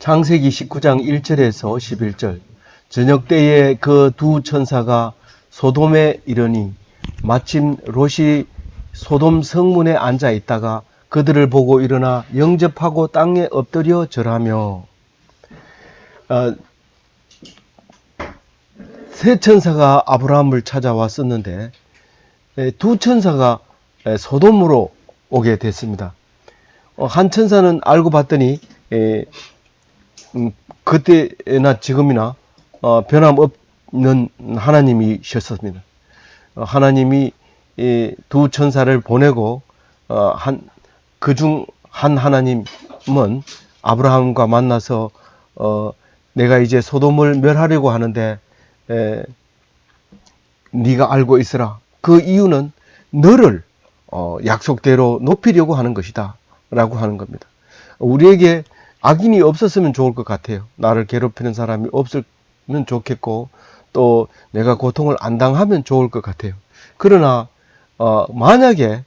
창세기 19장 1절에서 11절. 저녁 때에 그 두 천사가 소돔에 이르니 마침 롯이 소돔 성문에 앉아 있다가 그들을 보고 일어나 영접하고 땅에 엎드려 절하며. 세 천사가 아브라함을 찾아왔었는데 두 천사가 소돔으로 오게 됐습니다. 한 천사는 알고 봤더니 그때나 지금이나 변함없는 하나님이셨습니다. 하나님이 두 천사를 보내고 그중 한 하나님은 아브라함과 만나서 내가 이제 소돔을 멸하려고 하는데 네가 알고 있으라. 그 이유는 너를 약속대로 높이려고 하는 것이다 라고 하는 겁니다. 우리에게 악인이 없었으면 좋을 것 같아요. 나를 괴롭히는 사람이 없으면 좋겠고 또 내가 고통을 안 당하면 좋을 것 같아요. 그러나 만약에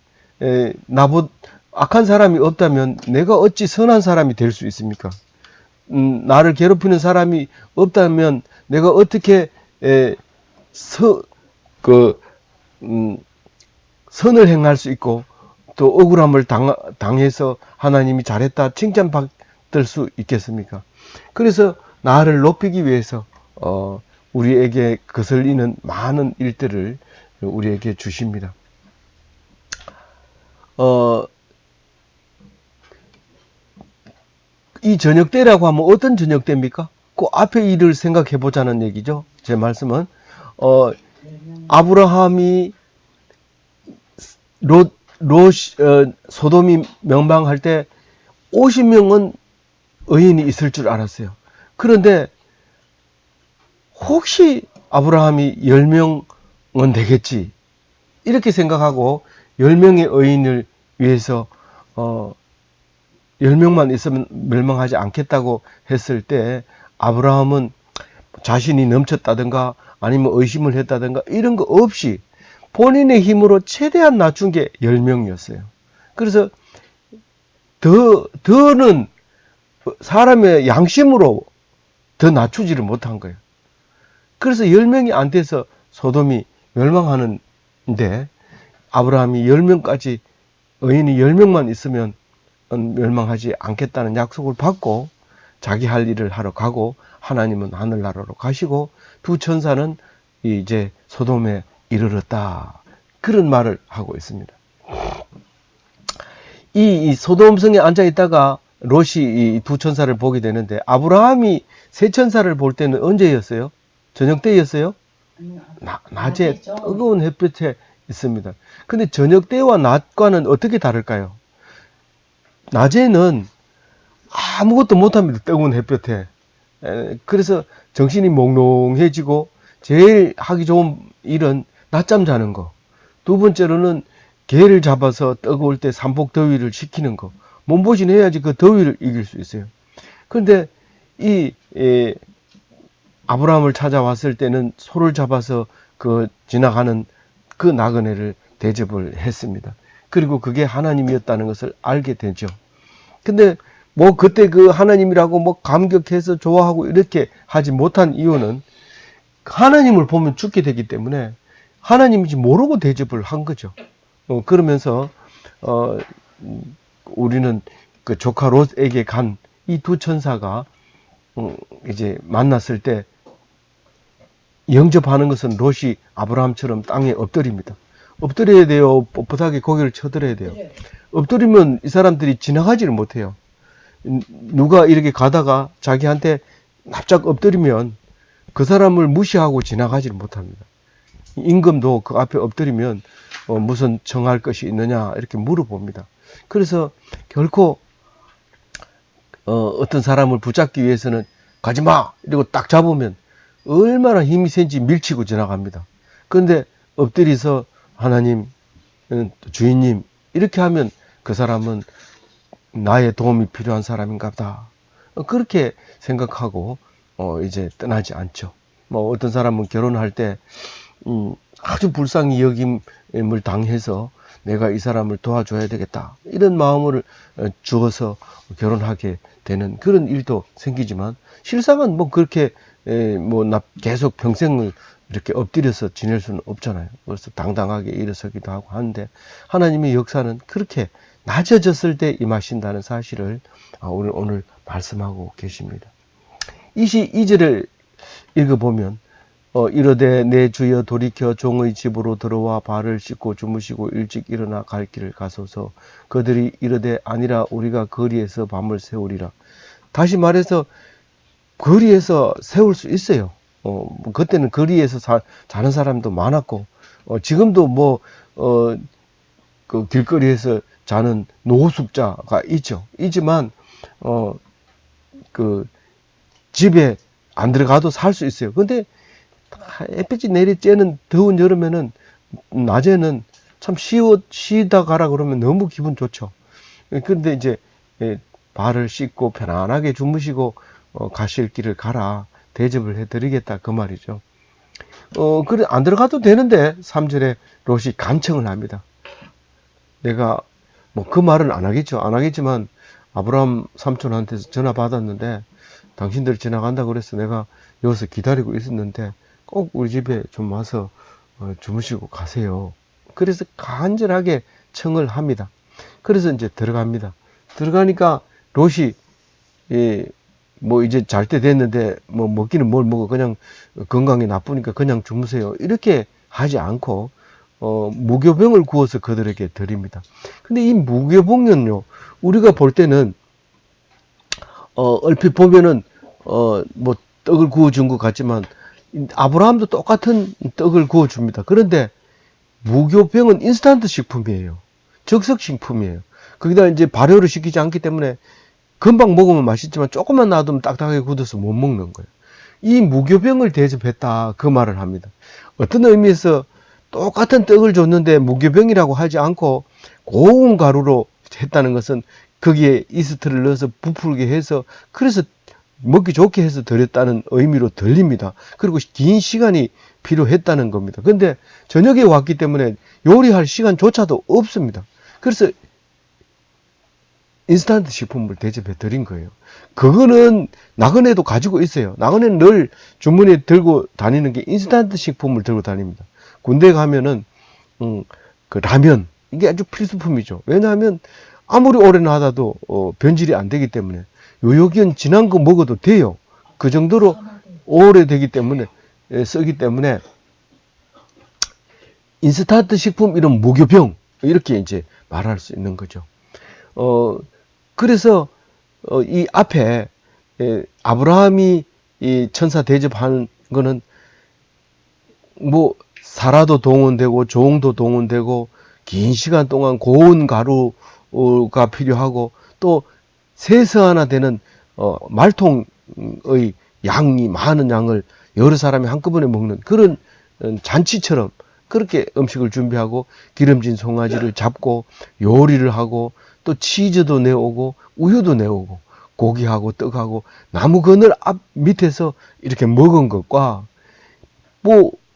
나보다 악한 사람이 없다면 내가 어찌 선한 사람이 될 수 있습니까? 나를 괴롭히는 사람이 없다면 내가 어떻게 선을 행할 수 있고 또 억울함을 당해서 하나님이 잘했다 칭찬받을 수 있겠습니까? 그래서 나를 높이기 위해서 우리에게 거슬리는 많은 일들을 우리에게 주십니다. 이 저녁 때라고 하면 어떤 저녁 때입니까? 그 앞에 일을 생각해 보자는 얘기죠. 제 말씀은 아브라함이 소돔이 멸망할 때 50명은 의인이 있을 줄 알았어요. 그런데 혹시 아브라함이 10명은 되겠지 이렇게 생각하고 10명의 의인을 위해서 10명만 있으면 멸망하지 않겠다고 했을 때 아브라함은 자신이 넘쳤다든가 아니면 의심을 했다든가 이런 거 없이 본인의 힘으로 최대한 낮춘 게 10명이었어요. 그래서 더는 사람의 양심으로 더 낮추지를 못한 거예요. 그래서 10명이 안 돼서 소돔이 멸망하는데 아브라함이 10명까지 의인이 10명만 있으면 멸망하지 않겠다는 약속을 받고 자기 할 일을 하러 가고 하나님은 하늘나라로 가시고 두 천사는 이제 소돔에 이르렀다. 그런 말을 하고 있습니다. 이 소돔성에 앉아 있다가 롯이 이 두 천사를 보게 되는데 아브라함이 세 천사를 볼 때는 언제였어요? 저녁 때였어요? 낮에 뜨거운 햇볕에 있습니다. 근데 저녁 때와 낮과는 어떻게 다를까요? 낮에는 아무것도 못합니다. 뜨거운 햇볕에. 그래서 정신이 몽롱해지고 제일 하기 좋은 일은 낮잠 자는 거. 두 번째로는 개를 잡아서 뜨거울 때 삼복 더위를 식히는 거. 몸보신 해야지 그 더위를 이길 수 있어요. 그런데 아브라함을 찾아왔을 때는 소를 잡아서 지나가는 그 나그네를 대접을 했습니다. 그리고 그게 하나님이었다는 것을 알게 되죠. 근데 그때 그 하나님이라고 감격해서 좋아하고 이렇게 하지 못한 이유는 하나님을 보면 죽게 되기 때문에 하나님인지 모르고 대접을 한 거죠. 그러면서 우리는 그 조카 롯에게 간 이 두 천사가 이제 만났을 때 영접하는 것은 롯이 아브라함처럼 땅에 엎드립니다. 엎드려야 돼요. 뻣뻣하게 고개를 쳐들어야 돼요. 엎드리면 이 사람들이 지나가지를 못해요. 누가 이렇게 가다가 자기한테 납작 엎드리면 그 사람을 무시하고 지나가지를 못합니다. 임금도 그 앞에 엎드리면 무슨 청할 것이 있느냐 이렇게 물어봅니다. 그래서 결코 어떤 사람을 붙잡기 위해서는 가지마 이러고 딱 잡으면 얼마나 힘이 센지 밀치고 지나갑니다. 그런데 엎드려서 하나님, 주인님 이렇게 하면 그 사람은 나의 도움이 필요한 사람인가 보다. 그렇게 생각하고 이제 떠나지 않죠. 어떤 사람은 결혼할 때 아주 불쌍히 여김을 당해서 내가 이 사람을 도와줘야 되겠다. 이런 마음을 주어서 결혼하게 되는 그런 일도 생기지만, 실상은 뭐 그렇게 계속 평생을 이렇게 엎드려서 지낼 수는 없잖아요. 그래서 당당하게 일어서기도 하고 하는데, 하나님의 역사는 그렇게 낮아졌을 때 임하신다는 사실을 오늘 말씀하고 계십니다. 22절을 읽어보면, 이르되 내 주여 돌이켜 종의 집으로 들어와 발을 씻고 주무시고 일찍 일어나 갈 길을 가소서. 그들이 이르되 아니라 우리가 거리에서 밤을 새우리라. 다시 말해서 거리에서 세울 수 있어요. 그때는 거리에서 자는 사람도 많았고, 지금도 그 길거리에서 자는 노숙자가 있지만, 그 집에 안 들어가도 살 수 있어요. 근데 햇빛이 내리 쬐는 더운 여름에는 낮에는 참 쉬다 가라 그러면 너무 기분 좋죠. 그런데 이제 발을 씻고 편안하게 주무시고 가실 길을 가라, 대접을 해드리겠다 그 말이죠. 그래 안 들어가도 되는데 3절에 롯이 간청을 합니다. 내가 그 말은 안 하겠지만 아브라함 삼촌한테서 전화 받았는데 당신들 지나간다 그래서 내가 여기서 기다리고 있었는데 꼭 우리 집에 좀 와서 주무시고 가세요. 그래서 간절하게 청을 합니다. 그래서 이제 들어갑니다. 들어가니까 롯이 이제 잘 때 됐는데 먹기는 뭘 먹어, 그냥 건강이 나쁘니까 그냥 주무세요, 이렇게 하지 않고 무교병을 구워서 그들에게 드립니다. 근데 이 무교병은요, 우리가 볼 때는 얼핏 보면은 떡을 구워준 것 같지만 아브라함도 똑같은 떡을 구워줍니다. 그런데 무교병은 인스턴트 식품이에요. 즉석 식품이에요. 거기다 이제 발효를 시키지 않기 때문에 금방 먹으면 맛있지만 조금만 놔두면 딱딱하게 굳어서 못 먹는 거예요. 이 무교병을 대접했다 그 말을 합니다. 어떤 의미에서 똑같은 떡을 줬는데 무교병이라고 하지 않고 고운 가루로 했다는 것은 거기에 이스트를 넣어서 부풀게 해서, 그래서 먹기 좋게 해서 드렸다는 의미로 들립니다. 그리고 긴 시간이 필요했다는 겁니다. 근데 저녁에 왔기 때문에 요리할 시간조차도 없습니다. 그래서 인스턴트 식품을 대접해 드린 거예요. 그거는 나그네도 가지고 있어요. 나그네는 늘 주머니에 들고 다니는 게 인스턴트 식품을 들고 다닙니다. 군대 가면은 그 라면, 이게 아주 필수품이죠. 왜냐하면 아무리 오래 놔둬도 변질이 안 되기 때문에, 요요기는 지난 거 먹어도 돼요. 그 정도로 오래되기 때문에, 쓰기 때문에 인스턴트 식품 이런 무교병, 이렇게 이제 말할 수 있는 거죠. 그래서 이 앞에 아브라함이 이 천사 대접하는 거는 사라도 동원되고 종도 동원되고 긴 시간 동안 고운 가루가 필요하고 또 세서하나 되는 말통의 양이 많은 양을 여러 사람이 한꺼번에 먹는 그런 잔치처럼 그렇게 음식을 준비하고 기름진 송아지를 잡고 요리를 하고 또 치즈도 내오고 우유도 내오고 고기하고 떡하고 나무 그늘 앞 밑에서 이렇게 먹은 것과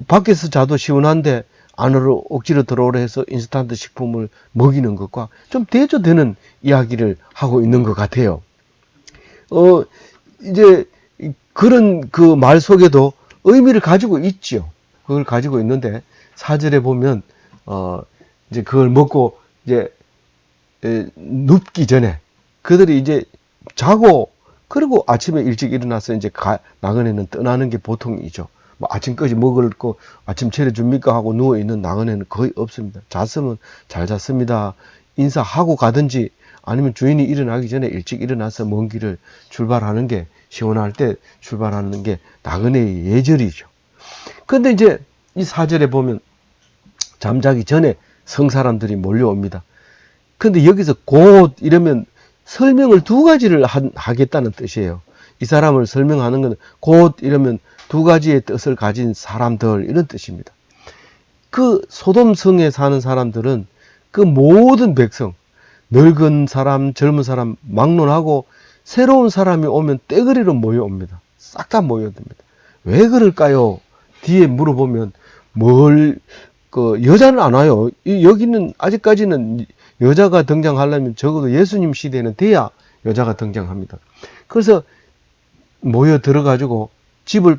밖에서 자도 시원한데 안으로 억지로 들어오라 해서 인스턴트 식품을 먹이는 것과 좀 대조되는 이야기를 하고 있는 것 같아요. 이제 그런 그 말 속에도 의미를 가지고 있죠. 그걸 가지고 있는데 4절에 보면 이제 그걸 먹고 이제 눕기 전에 그들이 이제 자고, 그리고 아침에 일찍 일어나서 이제 나그네는 떠나는 게 보통이죠. 아침까지 먹을 거 아침 차려줍니까 하고 누워있는 나그네는 거의 없습니다. 잤으면 잘 잤습니다, 인사하고 가든지 아니면 주인이 일어나기 전에 일찍 일어나서 먼 길을 출발하는 게, 시원할 때 출발하는 게 나그네의 예절이죠. 근데 이제 이 4절에 보면 잠자기 전에 성사람들이 몰려옵니다. 근데 여기서 곧 이러면 설명을 두 가지를 하겠다는 뜻이에요. 이 사람을 설명하는 건 곧 이러면 두 가지의 뜻을 가진 사람들, 이런 뜻입니다. 그 소돔성에 사는 사람들은 그 모든 백성, 늙은 사람, 젊은 사람 막론하고 새로운 사람이 오면 떼거리로 모여옵니다. 싹 다 모여듭니다. 왜 그럴까요? 뒤에 물어보면 그 여자는 안 와요. 여기는 아직까지는 여자가 등장하려면 적어도 예수님 시대는 돼야 여자가 등장합니다. 그래서 모여 들어가지고 집을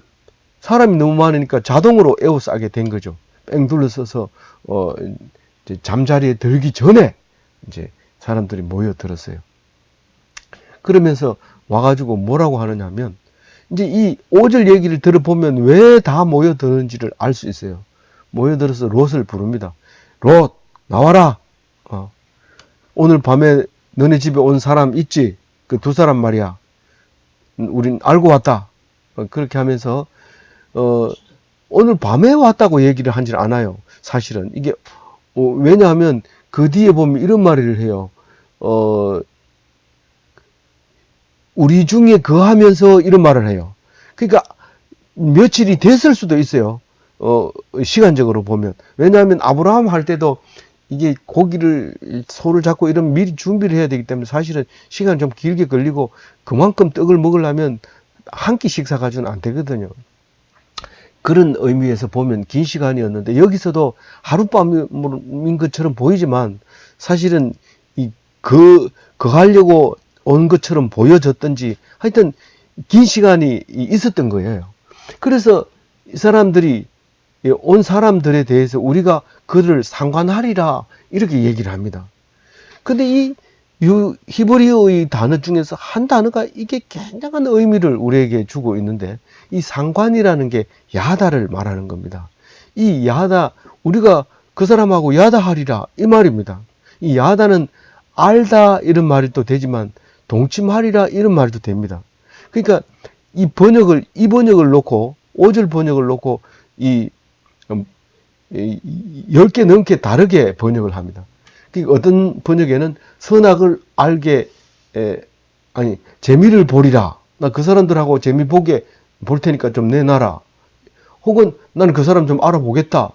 사람이 너무 많으니까 자동으로 에워싸게 된 거죠. 뺑 둘러서서 이제 잠자리에 들기 전에 이제 사람들이 모여 들었어요. 그러면서 와가지고 뭐라고 하느냐면 이제 이 5절 얘기를 들어보면 왜 다 모여 드는지를 알 수 있어요. 모여들어서 롯을 부릅니다. 롯, 나와라. 오늘 밤에 너네 집에 온 사람 있지? 그 두 사람 말이야. 우린 알고 왔다. 그렇게 하면서 오늘 밤에 왔다고 얘기를 하질 않아요. 사실은 이게 왜냐하면 그 뒤에 보면 이런 말을 해요. 우리 중에 거하면서 이런 말을 해요. 그러니까 며칠이 됐을 수도 있어요. 시간적으로 보면. 왜냐하면 아브라함 할 때도 이게 고기를, 소를 잡고 이런 미리 준비를 해야 되기 때문에 사실은 시간 좀 길게 걸리고 그만큼 떡을 먹으려면 한 끼 식사 가지고는 안 되거든요. 그런 의미에서 보면 긴 시간이었는데 여기서도 하룻밤인 것처럼 보이지만 사실은 거하려고 온 것처럼 보여졌던지 하여튼 긴 시간이 있었던 거예요. 그래서 이 사람들이 온 사람들에 대해서 우리가 그들을 상관하리라 이렇게 얘기를 합니다. 근데 이 히브리어의 단어 중에서 한 단어가 이게 굉장한 의미를 우리에게 주고 있는데 이 상관이라는 게 야다를 말하는 겁니다. 이 야다, 우리가 그 사람하고 야다하리라 이 말입니다. 이 야다는 알다 이런 말이 또 되지만 동침하리라 이런 말도 됩니다. 그러니까 이 번역을 놓고 5절 번역을 놓고 10개 넘게 다르게 번역을 합니다. 그러니까 어떤 번역에는 선악을 알게 재미를 보리라. 나 그 사람들하고 재미 보게 볼 테니까 좀 내놔라. 혹은 나는 그 사람 좀 알아보겠다.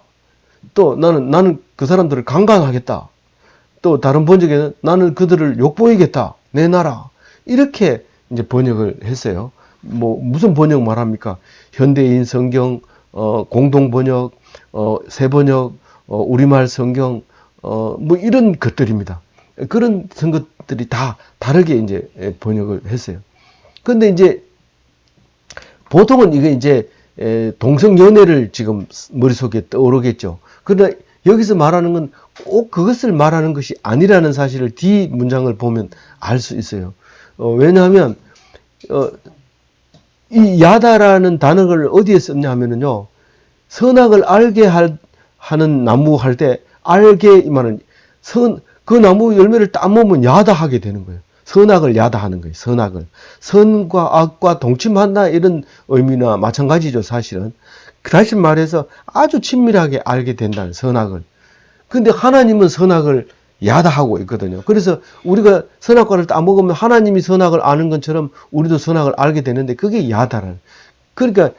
또 나는 그 사람들을 강간하겠다. 또 다른 번역에는 나는 그들을 욕보이겠다. 내놔라. 이렇게 이제 번역을 했어요. 뭐 무슨 번역 말합니까? 현대인 성경, 공동 번역, 새 번역, 우리말 성경, 뭐 이런 것들입니다. 그런 것들이 다 다르게 이제 번역을 했어요. 근데 이제 보통은 이게 이제 동성연애를 지금 머릿속에 떠오르겠죠. 그러나 여기서 말하는 건 꼭 그것을 말하는 것이 아니라는 사실을 뒤 문장을 보면 알 수 있어요. 왜냐하면 이 야다라는 단어를 어디에 썼냐 하면은요, 선악을 알게 하는 나무 할 때 알게 이만은 그 나무 열매를 따먹으면 야다하게 되는 거예요. 선악을 야다하는 거예요. 선악을. 선과 악과 동침한다 이런 의미나 마찬가지죠. 사실은. 다시 말해서 아주 친밀하게 알게 된다는 선악을. 근데 하나님은 선악을 야다하고 있거든요. 그래서 우리가 선악과를 따먹으면 하나님이 선악을 아는 것처럼 우리도 선악을 알게 되는데 그게 야다라는. 그러니까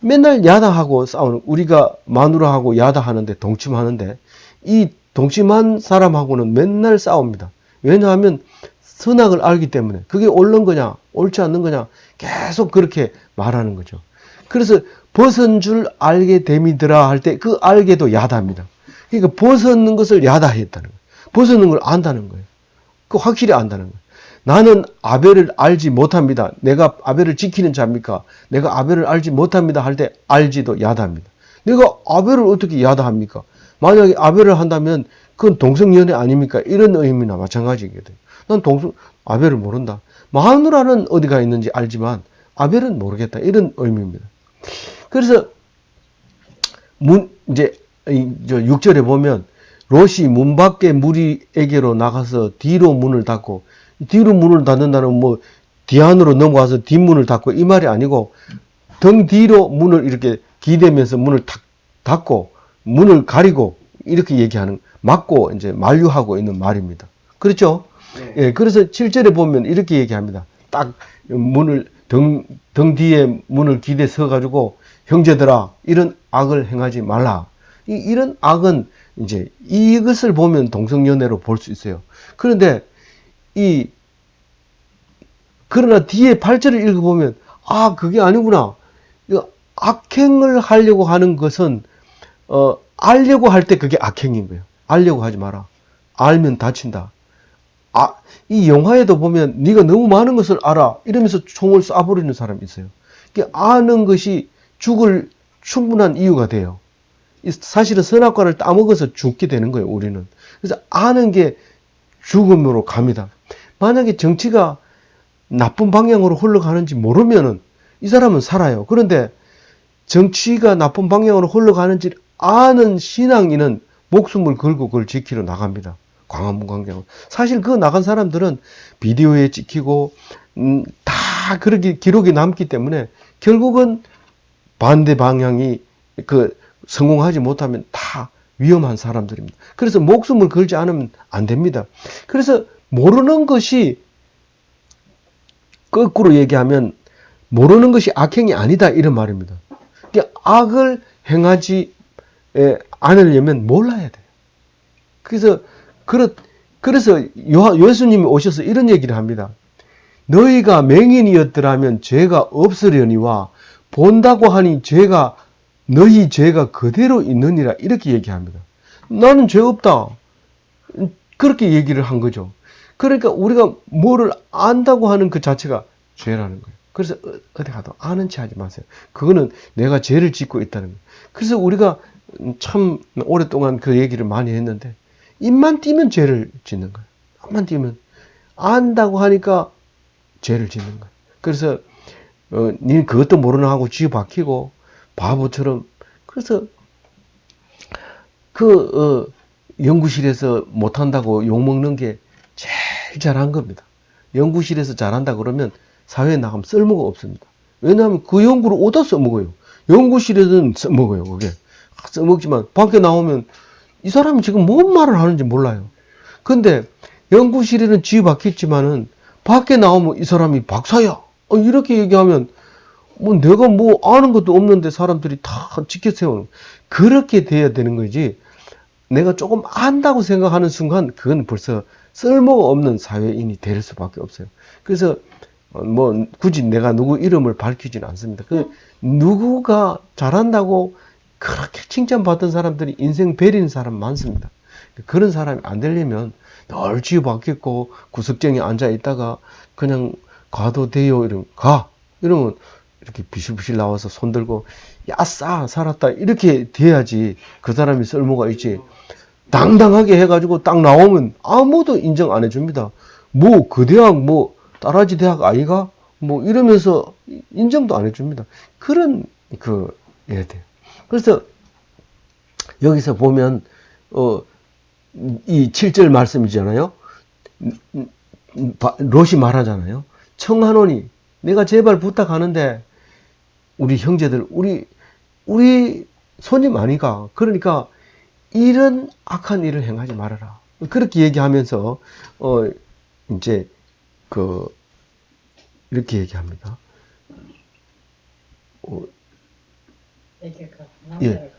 맨날 야다하고 싸우는, 우리가 마누라하고 야다하는데 동침하는데 이 동침한 사람하고는 맨날 싸웁니다. 왜냐하면 선악을 알기 때문에 그게 옳은 거냐 옳지 않는 거냐 계속 그렇게 말하는 거죠. 그래서 벗은 줄 알게 됨이더라 할 때 그 알게도 야다입니다. 그러니까 벗었는 것을 야다했다는 거예요. 벗었는 걸 안다는 거예요. 그 확실히 안다는 거예요. 나는 아벨을 알지 못합니다. 내가 아벨을 지키는 자입니까? 내가 아벨을 알지 못합니다 할 때 알지도 야다합니다. 내가 아벨을 어떻게 야다합니까? 만약에 아벨을 한다면 그건 동성연애 아닙니까? 이런 의미나 마찬가지거든요. 난 아벨을 모른다. 마누라는 어디가 있는지 알지만 아벨은 모르겠다. 이런 의미입니다. 그래서 이제 6절에 보면 롯이 문 밖에 무리에게로 나가서 뒤로 문을 닫고, 뒤로 문을 닫는다는 뭐 뒤안으로 넘어와서 뒷문을 닫고 이 말이 아니고 등 뒤로 문을 이렇게 기대면서 문을 탁 닫고 문을 가리고 이렇게 얘기하는, 막고 이제 만류하고 있는 말입니다. 그렇죠? 네. 예, 그래서 7절에 보면 이렇게 얘기합니다. 딱 문을 등 뒤에 문을 기대 서 가지고 형제들아 이런 악을 행하지 말라. 이런 악은 이제 이것을 보면 동성연애로 볼 수 있어요. 그런데 그러나 뒤에 8절을 읽어보면 그게 아니구나. 악행을 하려고 하는 것은 알려고 할 때 그게 악행인 거예요. 알려고 하지 마라. 알면 다친다. 이 영화에도 보면 네가 너무 많은 것을 알아 이러면서 총을 쏴버리는 사람이 있어요. 아는 것이 죽을 충분한 이유가 돼요. 사실은 선악과를 따먹어서 죽게 되는 거예요, 우리는. 그래서 아는 게 죽음으로 갑니다. 만약에 정치가 나쁜 방향으로 흘러가는지 모르면은 이 사람은 살아요. 그런데 정치가 나쁜 방향으로 흘러가는지 아는 신앙인은 목숨을 걸고 그걸 지키러 나갑니다. 광화문 광장으로. 사실 그 나간 사람들은 비디오에 찍히고 다 그렇게 기록이 남기 때문에 결국은 반대 방향이 성공하지 못하면 다 위험한 사람들입니다. 그래서 목숨을 걸지 않으면 안 됩니다. 그래서 모르는 것이 거꾸로 얘기하면 모르는 것이 악행이 아니다 이런 말입니다. 그러니까 악을 행하지 않으려면 몰라야 돼요. 그래서 예수님이 오셔서 이런 얘기를 합니다. 너희가 맹인이었더라면 죄가 없으려니와 본다고 하니 너희 죄가 그대로 있느니라 이렇게 얘기합니다. 나는 죄 없다. 그렇게 얘기를 한 거죠. 그러니까 우리가 뭐를 안다고 하는 그 자체가 죄라는 거예요. 그래서 어디 가도 아는 체 하지 마세요. 그거는 내가 죄를 짓고 있다는 거예요. 그래서 우리가 참 오랫동안 그 얘기를 많이 했는데 입만 띄면 죄를 짓는 거예요. 입만 띄면 안다고 하니까 죄를 짓는 거예요. 그래서 니 그것도 모르나 하고 쥐 박히고 바보처럼. 그래서 연구실에서 못한다고 욕먹는 게 제일 잘한 겁니다. 연구실에서 잘한다 그러면 사회에 나가면 쓸모가 없습니다. 왜냐하면 그 연구를 어디다 써먹어요. 연구실에서는 써먹어요. 그게 써먹지만 밖에 나오면 이 사람이 지금 뭔 말을 하는지 몰라요. 근데 연구실에는 쥐 박혔지만은 밖에 나오면 이 사람이 박사야 이렇게 얘기하면 내가 뭐 아는 것도 없는데 사람들이 다 지켜 세우는, 그렇게 돼야 되는 거지. 내가 조금 안다고 생각하는 순간 그건 벌써 쓸모가 없는 사회인이 될 수밖에 없어요. 그래서 굳이 내가 누구 이름을 밝히지는 않습니다. 누구가 잘한다고 그렇게 칭찬받던 사람들이 인생 베리는 사람 많습니다. 그런 사람이 안 되려면 늘 쥐박혔고 구석쟁이 앉아 있다가 그냥 가도 돼요 이러면 이렇게 비실비실 나와서 손들고 야싸 살았다 이렇게 돼야지 그 사람이 쓸모가 있지. 당당하게 해가지고 딱 나오면 아무도 인정 안 해줍니다. 그 대학 따라지 대학 아이가 이러면서 인정도 안 해줍니다. 그런 예 돼요. 그래서 여기서 보면 이 7절 말씀이잖아요. 롯이 말하잖아요. 청하노니 내가 제발 부탁하는데 우리 형제들 우리 손님 아니가. 그러니까 이런 악한 일을 행하지 말아라. 그렇게 얘기하면서 이제 이렇게 얘기합니다. 예.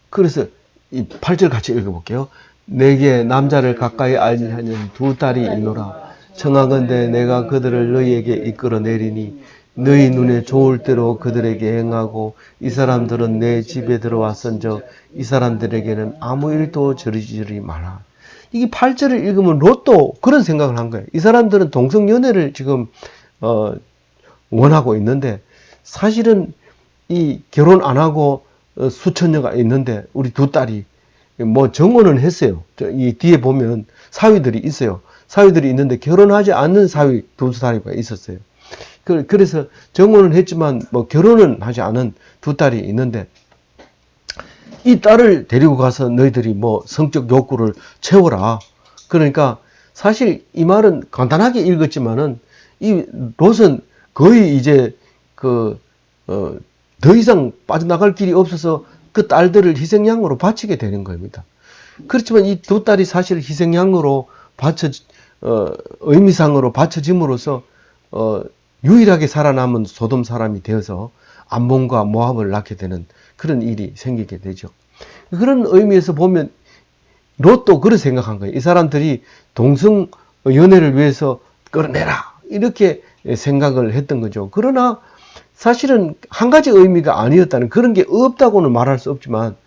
그래서 이 8절 같이 읽어볼게요. 내게 남자를 가까이 알지 하는 두 딸이 있노라. 청하건대 내가 그들을 너희에게 이끌어내리니 너희 눈에 좋을 대로 그들에게 행하고 이 사람들은 내 집에 들어왔은즉 이 사람들에게는 아무 일도 저지르지 마라. 이게 8절을 읽으면 롯도 그런 생각을 한 거예요. 이 사람들은 동성연애를 지금 원하고 있는데 사실은 이 결혼 안 하고 수천녀가 있는데 우리 두 딸이 정혼은 했어요. 이 뒤에 보면 사위들이 있어요. 사위들이 있는데 결혼하지 않는 사위 두 사위가 있었어요. 그래서 정혼은 했지만 결혼은 하지 않은 두 딸이 있는데 이 딸을 데리고 가서 너희들이 성적 욕구를 채워라. 그러니까 사실 이 말은 간단하게 읽었지만은 이 롯은 거의 이제 더 이상 빠져나갈 길이 없어서 그 딸들을 희생양으로 바치게 되는 겁니다. 그렇지만 이 두 딸이 사실 희생양으로 의미상으로 바쳐짐으로써 유일하게 살아남은 소돔 사람이 되어서 암몬과 모압을 낳게 되는 그런 일이 생기게 되죠. 그런 의미에서 보면 롯도 그렇게 생각한 거예요. 이 사람들이 동성 연애를 위해서 끌어내라 이렇게 생각을 했던 거죠. 그러나 사실은 한 가지 의미가 아니었다는, 그런 게 없다고는 말할 수 없지만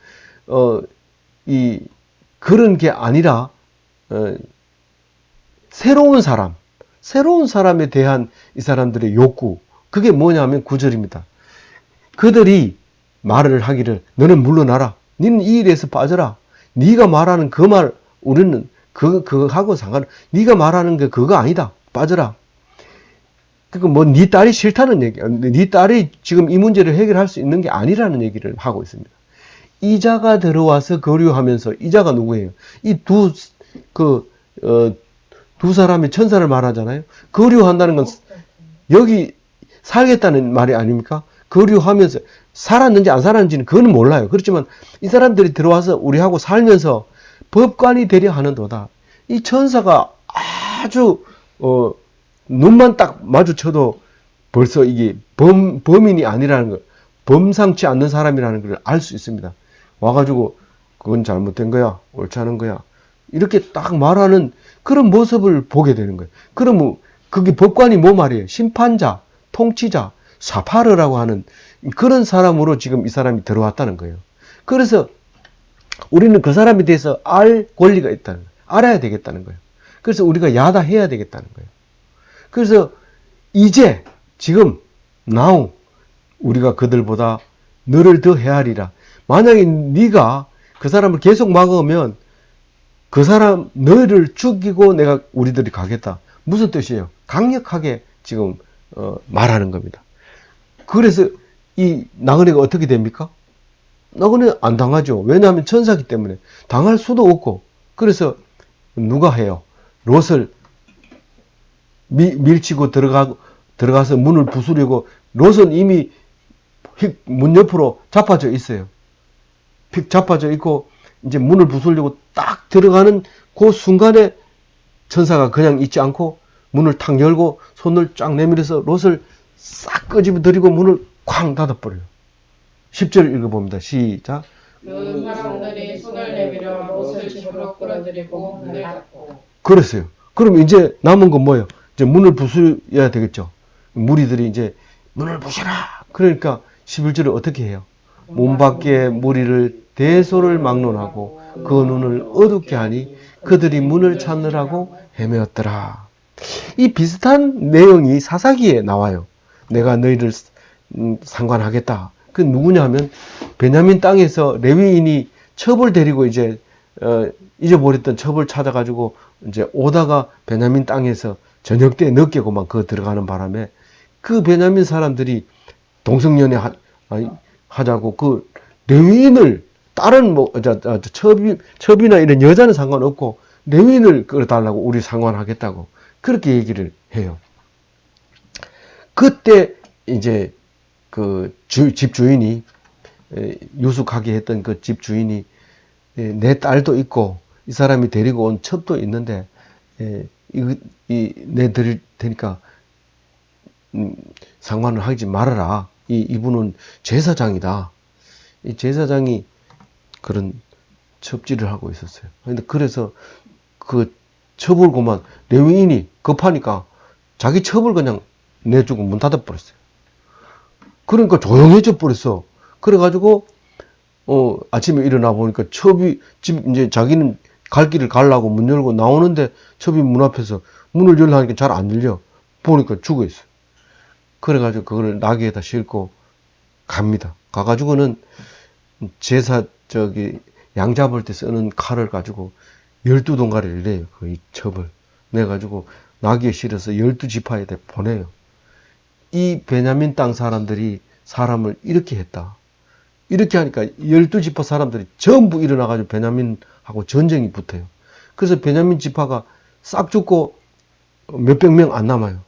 그런 게 아니라, 새로운 사람에 대한 이 사람들의 욕구, 그게 뭐냐면 9절입니다. 그들이 말을 하기를 너는 물러나라. 너는 이 일에서 빠져라. 네가 말하는 그 말 우리는 그거하고 상관. 네가 말하는 게 그거 아니다. 빠져라. 그러니까 뭐 네 딸이 싫다는 얘기. 네 딸이 지금 이 문제를 해결할 수 있는 게 아니라는 얘기를 하고 있습니다. 이자가 들어와서 거류하면서 이자가 누구예요? 이 두 사람의 천사를 말하잖아요. 거류한다는 건 여기 살겠다는 말이 아닙니까? 거류하면서 살았는지 안 살았는지는 그건 몰라요. 그렇지만 이 사람들이 들어와서 우리하고 살면서 법관이 되려 하는도다. 이 천사가 아주 눈만 딱 마주쳐도 벌써 이게 범인이 아니라는 걸, 범상치 않는 사람이라는 걸 알 수 있습니다. 와가지고 그건 잘못된 거야, 옳지 않은 거야, 이렇게 딱 말하는 그런 모습을 보게 되는 거예요. 그러면 그게 법관이 뭐 말이에요? 심판자, 통치자, 사파르라고 하는 그런 사람으로 지금 이 사람이 들어왔다는 거예요. 그래서 우리는 그 사람에 대해서 알 권리가 있다는 거예요. 알아야 되겠다는 거예요. 그래서 우리가 야다해야 되겠다는 거예요. 그래서 이제 지금 now 우리가 그들보다 너를 더 헤아리라. 만약에 네가 그 사람을 계속 막으면 그 사람 너를 죽이고 내가 우리들이 가겠다. 무슨 뜻이에요? 강력하게 지금 말하는 겁니다. 그래서 이 나그네가 어떻게 됩니까? 나그네 안 당하죠. 왜냐하면 천사기 때문에 당할 수도 없고. 그래서 누가 해요? 롯을 밀치고 들어가서 문을 부수려고. 롯은 이미 문 옆으로 자빠져 있어요. 픽 자빠져 있고 이제 문을 부수려고 딱 들어가는 그 순간에 천사가 그냥 있지 않고 문을 탁 열고 손을 쫙 내밀어서 롯을 싹 끄집어들이고 문을 쾅 닫아버려요. 10절 읽어봅니다. 시작. 그 사람들이 손을 내밀어 롯을 집으로 끌어들이고 문을 닫고. 그랬어요. 그럼 이제 남은 건 뭐예요? 이제 문을 부수어야 되겠죠. 무리들이 이제 문을 부셔라. 그러니까 11절에 어떻게 해요? 문 밖에 무리를 대소를 막론하고 그 눈을 어둡게 하니 그들이 문을 찾느라고 헤매었더라. 이 비슷한 내용이 사사기에 나와요. 내가 너희를 상관하겠다. 그 누구냐 하면 베냐민 땅에서 레위인이 첩을 데리고 이제 잊어버렸던 첩을 찾아가지고 이제 오다가 베냐민 땅에서 저녁 때 늦게고만 그 들어가는 바람에 그 베냐민 사람들이 동성연애 하자고 그 레위인을 다른 뭐 첩이나 이런 여자는 상관없고 레위인을 끌어달라고 우리 상관하겠다고 그렇게 얘기를 해요. 그때 이제 그 집주인이 유숙하게 했던 그 집주인이 내 딸도 있고 이 사람이 데리고 온 첩도 있는데 내 드릴 테니까 상관을 하지 말아라. 이분은 제사장이다. 이 제사장이 그런 첩질을 하고 있었어요. 그래서 그 첩을 그만 레위인이 급하니까 자기 첩을 그냥 내주고 문 닫아버렸어요. 그러니까 조용해져 버렸어. 그래가지고 아침에 일어나 보니까 첩이 이제 자기는 갈 길을 가려고 문 열고 나오는데 첩이 문 앞에서 문을 열려니까 잘 안 열려. 보니까 죽어 있어요. 그래가지고 그걸 나귀에다 싣고 갑니다. 가가지고는 양 잡을 때 쓰는 칼을 가지고 12동가리를 내요. 그 첩을 내가지고 나귀에 실어서 12지파에다 보내요. 이 베냐민 땅 사람들이 사람을 이렇게 했다. 이렇게 하니까 12지파 사람들이 전부 일어나가지고 베냐민하고 전쟁이 붙어요. 그래서 베냐민 지파가 싹 죽고 몇백 명 안 남아요.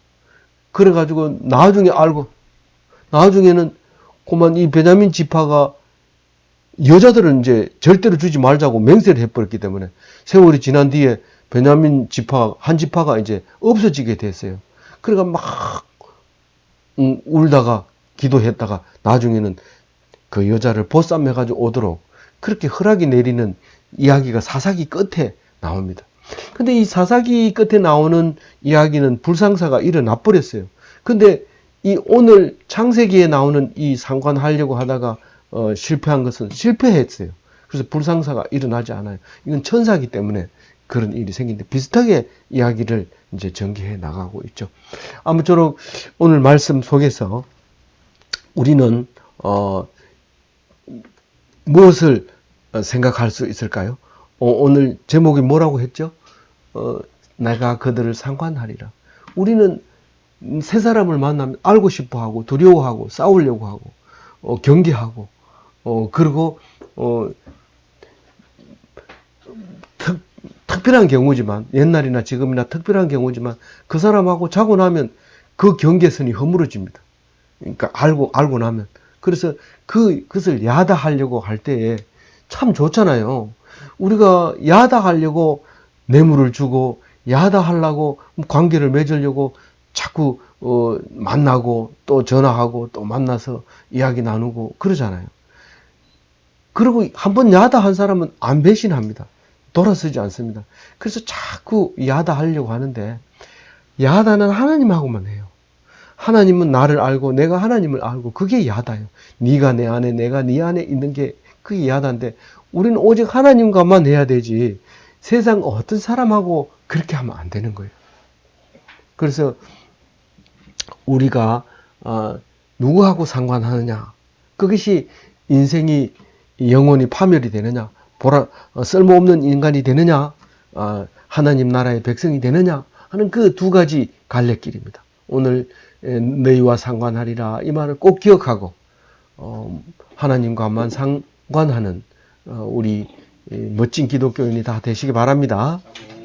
그래가지고 나중에는 그만 이 베냐민 지파가 여자들은 이제 절대로 주지 말자고 맹세를 해버렸기 때문에 세월이 지난 뒤에 베냐민 한 지파가 이제 없어지게 됐어요. 그러니까 막 울다가 기도했다가 나중에는 그 여자를 보쌈해가지고 오도록 그렇게 허락이 내리는 이야기가 사사기 끝에 나옵니다. 근데 이 사사기 끝에 나오는 이야기는 불상사가 일어나 버렸어요. 근데 이 오늘 창세기에 나오는 이 상관하려고 하다가 실패한 것은 실패했어요. 그래서 불상사가 일어나지 않아요. 이건 천사이기 때문에 그런 일이 생기는데 비슷하게 이야기를 이제 전개해 나가고 있죠. 아무쪼록 오늘 말씀 속에서 우리는 무엇을 생각할 수 있을까요? 오늘 제목이 뭐라고 했죠? 내가 그들을 상관하리라. 우리는 새 사람을 만나면 알고 싶어하고 두려워하고 싸우려고 하고 경계하고 그리고 특별한 경우지만 옛날이나 지금이나 특별한 경우지만 그 사람하고 자고 나면 그 경계선이 허물어집니다. 그러니까 알고 나면 그래서 그것을 야다하려고 할 때에 참 좋잖아요. 우리가 야다하려고 뇌물을 주고 야다하려고 관계를 맺으려고 자꾸 만나고 또 전화하고 또 만나서 이야기 나누고 그러잖아요. 그리고 한번 야다한 사람은 안 배신합니다. 돌아서지 않습니다. 그래서 자꾸 야다하려고 하는데 야다는 하나님하고만 해요. 하나님은 나를 알고 내가 하나님을 알고 그게 야다예요. 네가 내 안에 내가 네 안에 있는 게 그게 야다인데 우리는 오직 하나님과만 해야 되지 세상 어떤 사람하고 그렇게 하면 안 되는 거예요. 그래서 우리가 누구하고 상관하느냐 그것이 인생이 영원히 파멸이 되느냐 쓸모없는 인간이 되느냐 하나님 나라의 백성이 되느냐 하는 그 두 가지 갈래길입니다. 오늘 너희와 상관하리라 이 말을 꼭 기억하고 하나님과만 상관하는 우리 멋진 기독교인이 다 되시기 바랍니다.